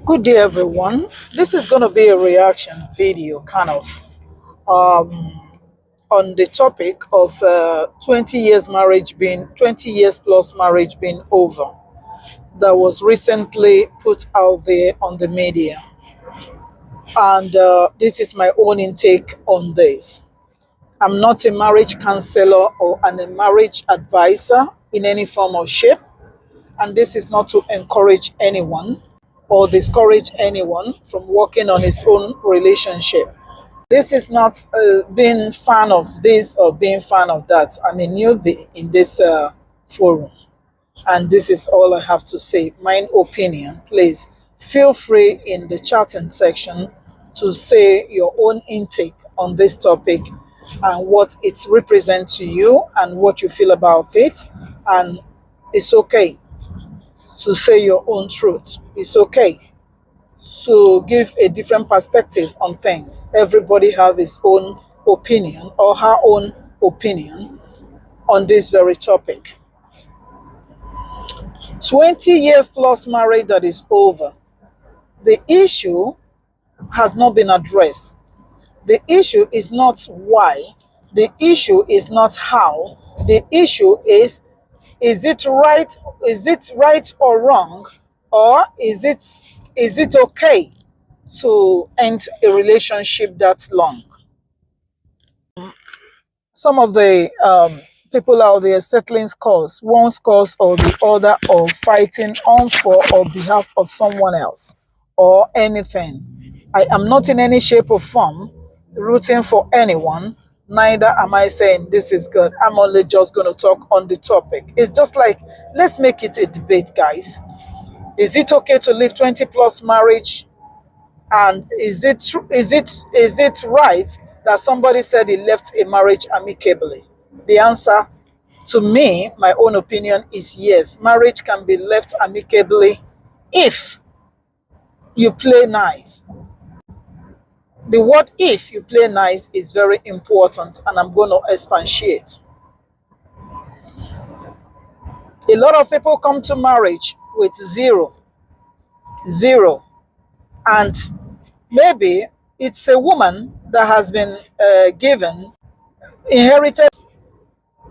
Good day, everyone. This is going to be a reaction video, kind of, on the topic of 20 years marriage being 20 years plus marriage being over. That was recently put out there on the media, and this is my own intake on this. I'm not a marriage counselor or a marriage advisor in any form or shape, and this is not to encourage anyone or discourage anyone from working on his own relationship. This is not being fan of this or being fan of that. I'm a newbie in this forum, and this is all I have to say. My opinion, please feel free in the chatting section to say your own intake on this topic and what it represents to you and what you feel about it. And it's okay to say your own truth. It's okay to give a different perspective on things. Everybody have his own opinion or her own opinion on this very topic. 20 years plus marriage that is over. The issue has not been addressed. The issue is not why. The issue is not how. The issue is it right? Is it right or wrong? Or is it okay to end a relationship that long? Some of the people out there settling scores, one scores or the other, or fighting on for or behalf of someone else or anything. I am not in any shape or form rooting for anyone. Neither am I saying this is good. I'm only just going to talk on the topic. It's just like, let's make it a debate, guys. Is it okay to live 20 plus marriage? And is it right that somebody said he left a marriage amicably? The answer to me, my own opinion, is yes. Marriage can be left amicably if you play nice. The word if you play nice is very important, and I'm going to expatiate. A lot of people come to marriage with zero, and maybe it's a woman that has been inherited.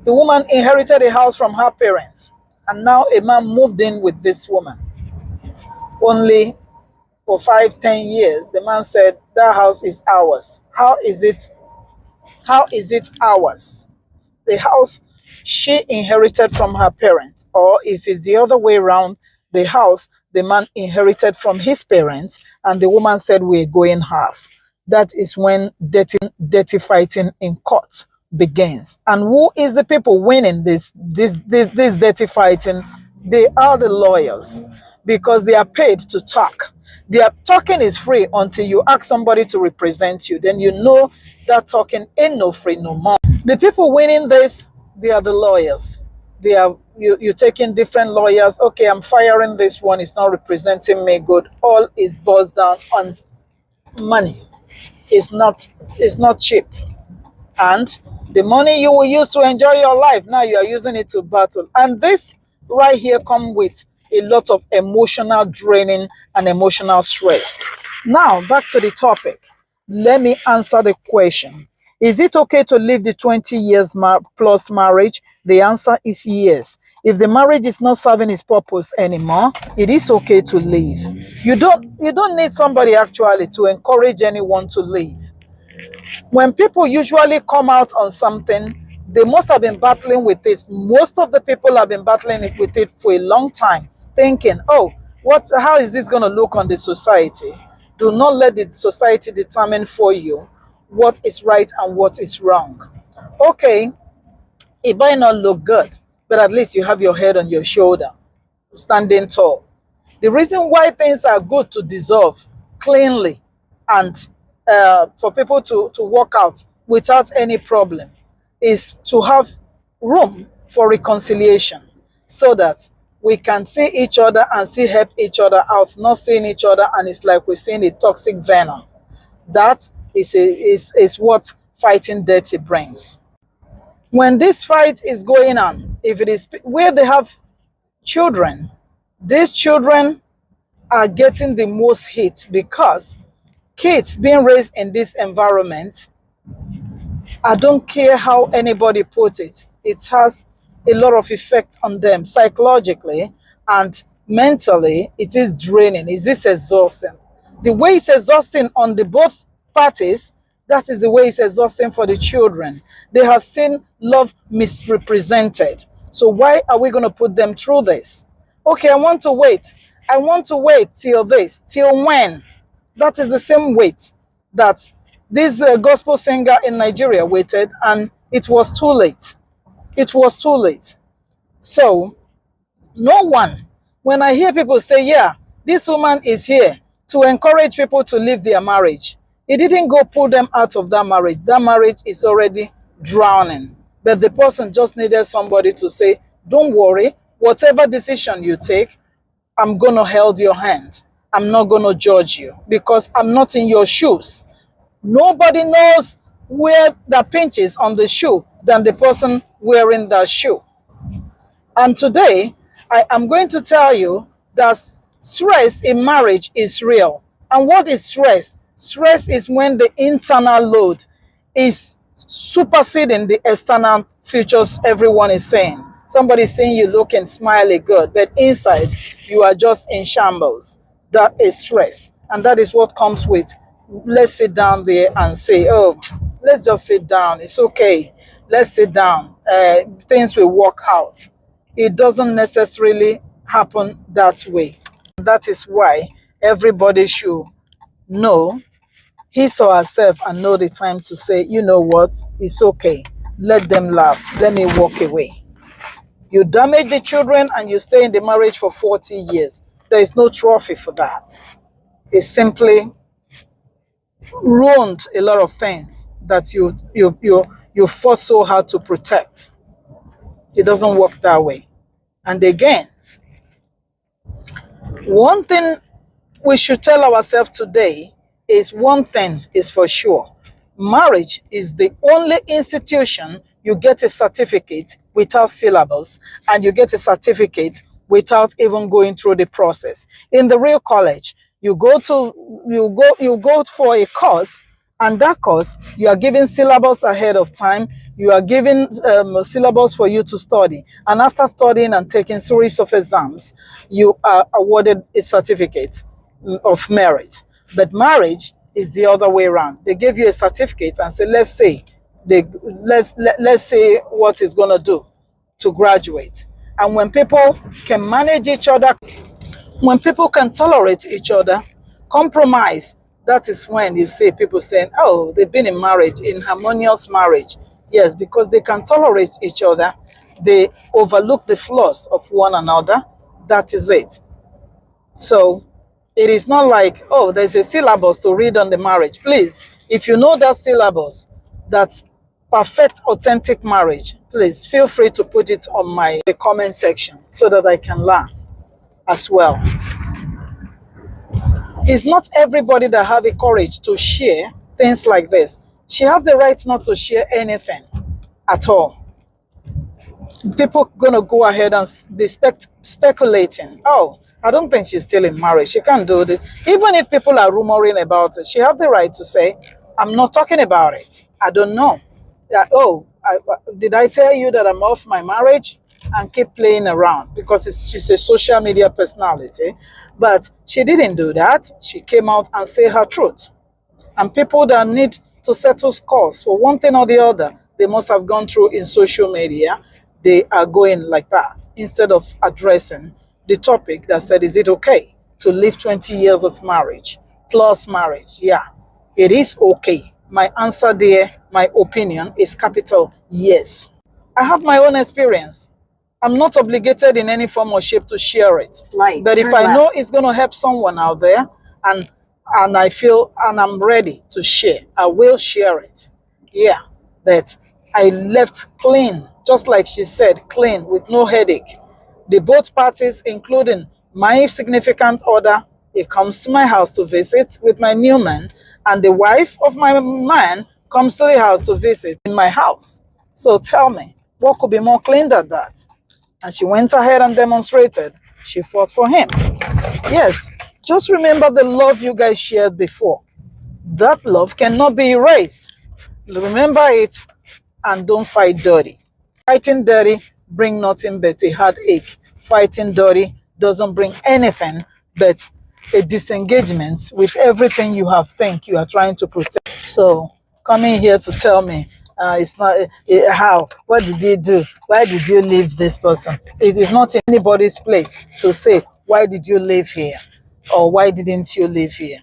The woman inherited a house from her parents, and now a man moved in with this woman. Only for 5, 10 years, the man said that house is ours. How is it? How is it ours? The house she inherited from her parents, or if it's the other way around, the house the man inherited from his parents, and the woman said we're going half. That is when dirty fighting in court begins. And who is the people winning this dirty fighting? They are the lawyers, because they are paid to talk. Their talking is free until you ask somebody to represent you. Then you know that talking ain't no free no more. The people winning this, they are the lawyers. They are you're taking different lawyers. Okay, I'm firing this one. It's not representing me good. All is boils down on money. It's not cheap. And the money you will use to enjoy your life, now you are using it to battle. And this right here come with a lot of emotional draining and emotional stress. Now, back to the topic. Let me answer the question. Is it okay to live the 20 years plus marriage? The answer is yes. If the marriage is not serving its purpose anymore, it is okay to leave. You don't need somebody actually to encourage anyone to leave. When people usually come out on something, they must have been battling with this. Most of the people have been battling with it for a long time, thinking, oh, how is this going to look on the society? Do not let the society determine for you what is right and what is wrong. Okay, it might not look good, but at least you have your head on your shoulder, standing tall. The reason why things are good to dissolve cleanly and for people to work out without any problem is to have room for reconciliation, so that we can see each other and still help each other out, not seeing each other and it's like we're seeing a toxic venom. That is what fighting dirty brings. When this fight is going on, if it is where they have children, these children are getting the most hit because kids being raised in this environment, I don't care how anybody puts it, it has a lot of effect on them psychologically and mentally. It is draining. It is exhausting. The way it's exhausting on the both parties, that is the way it's exhausting for the children. They have seen love misrepresented. So why are we going to put them through this? Okay, I want to wait. I want to wait till this. Till when? That is the same wait that this gospel singer in Nigeria waited, and it was too late. It was too late. So, no one, when I hear people say, yeah, this woman is here to encourage people to leave their marriage, it didn't go pull them out of that marriage. That marriage is already drowning. But the person just needed somebody to say, don't worry, whatever decision you take, I'm going to hold your hand. I'm not going to judge you because I'm not in your shoes. Nobody knows where the pinch is on the shoe than the person wearing that shoe. And today, I am going to tell you that stress in marriage is real. And what is stress? Stress is when the internal load is superseding the external features everyone is saying. Somebody saying you looking smiley good, but inside you are just in shambles. That is stress. And that is what comes with, let's sit down there and say, oh, let's just sit down. It's okay. Let's sit down. Things will work out. It doesn't necessarily happen that way. That is why everybody should know his or herself and know the time to say, you know what, it's okay. Let them laugh. Let me walk away. You damage the children and you stay in the marriage for 40 years. There is no trophy for that. It simply ruined a lot of things that you fought so hard to protect. It doesn't work that way. And again, one thing we should tell ourselves today is one thing is for sure. Marriage is the only institution you get a certificate without syllabus, and you get a certificate without even going through the process. In the real college, you go for a course, and that course you are given syllabus ahead of time. You are given syllabus for you to study, and after studying and taking series of exams, you are awarded a certificate of merit. But marriage is the other way around. They give you a certificate and say, let's say what it's going to do to graduate. And when people can manage each other, when people can tolerate each other, compromise, that is when you see people saying, oh, they've been in marriage, in harmonious marriage. Yes, because they can tolerate each other. They overlook the flaws of one another. That is it. So it is not like, oh, there's a syllabus to read on the marriage. Please, if you know that syllabus, that's perfect, authentic marriage, please feel free to put it on the comment section so that I can learn as well. It's not everybody that have the courage to share things like this. She have the right not to share anything at all. People gonna go ahead and be speculating. Oh, I don't think she's still in marriage. She can't do this. Even if people are rumoring about it, she have the right to say, I'm not talking about it. I don't know. Did I tell you that I'm off my marriage? And keep playing around because she's a social media personality. But she didn't do that. She came out and said her truth. And people that need to settle scores for one thing or the other, they must have gone through in social media. They are going like that instead of addressing the topic that said, is it okay to live 20 years of marriage plus marriage? Yeah, it is okay. My answer there, my opinion is capital yes. I have my own experience. I'm not obligated in any form or shape to share it. But if I know it's going to help someone out there and I feel and I'm ready to share, I will share it. Yeah, but I left clean, just like she said, clean with no headache. The both parties, including my significant other, he comes to my house to visit with my new man, and the wife of my man comes to the house to visit in my house. So tell me, what could be more clean than that? And she went ahead and demonstrated. She fought for him. Yes, Just remember the love you guys shared before. That love cannot be erased. Remember it and don't fight dirty. Fighting dirty bring nothing but a heartache. Fighting dirty doesn't bring anything but a disengagement with everything you have think you are trying to protect. So coming here to tell me it's not how, what did you do, why did you leave this person? It is not anybody's place to say why did you leave here or why didn't you leave here.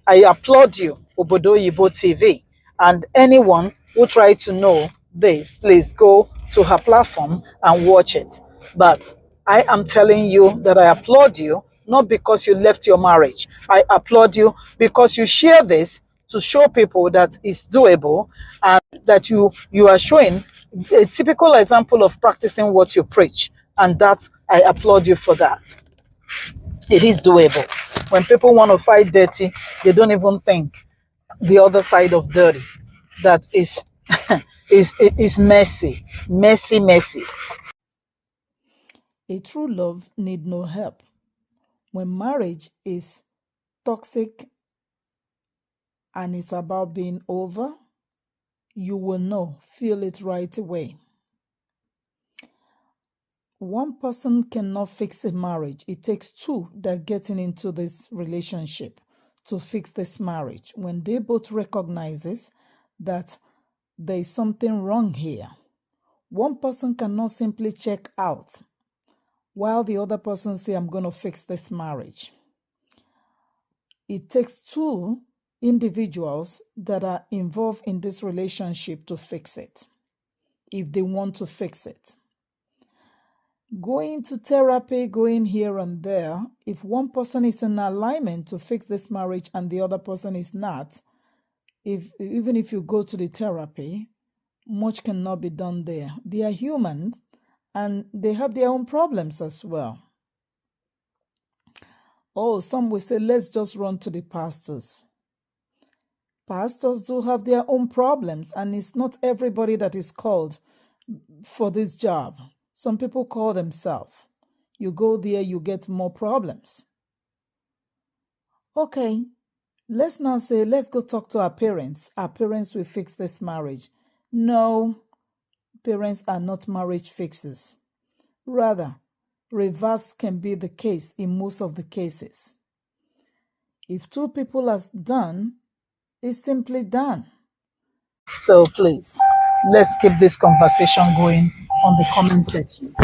I applaud you, Obodo Yibo TV, and anyone who tried to know this, please go to her platform and watch it. But I am telling you that I applaud you, not because you left your marriage. I applaud you because you share this to show people that it's doable and that you are showing a typical example of practicing what you preach. And that I applaud you for that. It is doable. When people want to fight dirty, they don't even think the other side of dirty. That is is messy, messy, messy. A true love need no help. When marriage is toxic and it's about being over, you will know, feel it right away. One person cannot fix a marriage. It takes two that getting into this relationship to fix this marriage. When they both recognizes that there is something wrong here, one person cannot simply check out while the other person say, I'm going to fix this marriage. It takes two individuals that are involved in this relationship to fix it, if they want to fix it. Going to therapy, going here and there, if one person is in alignment to fix this marriage and the other person is not, even if you go to the therapy, much cannot be done there. They are human and they have their own problems as well. Oh, some will say, let's just run to the pastors. Pastors do have their own problems, and it's not everybody that is called for this job. Some people call themselves. You go there, you get more problems. Okay, let's now say, let's go talk to our parents. Our parents will fix this marriage. No, parents are not marriage fixers. Rather, reverse can be the case in most of the cases. If two people are done, it's simply done. So please, let's keep this conversation going on the comment section.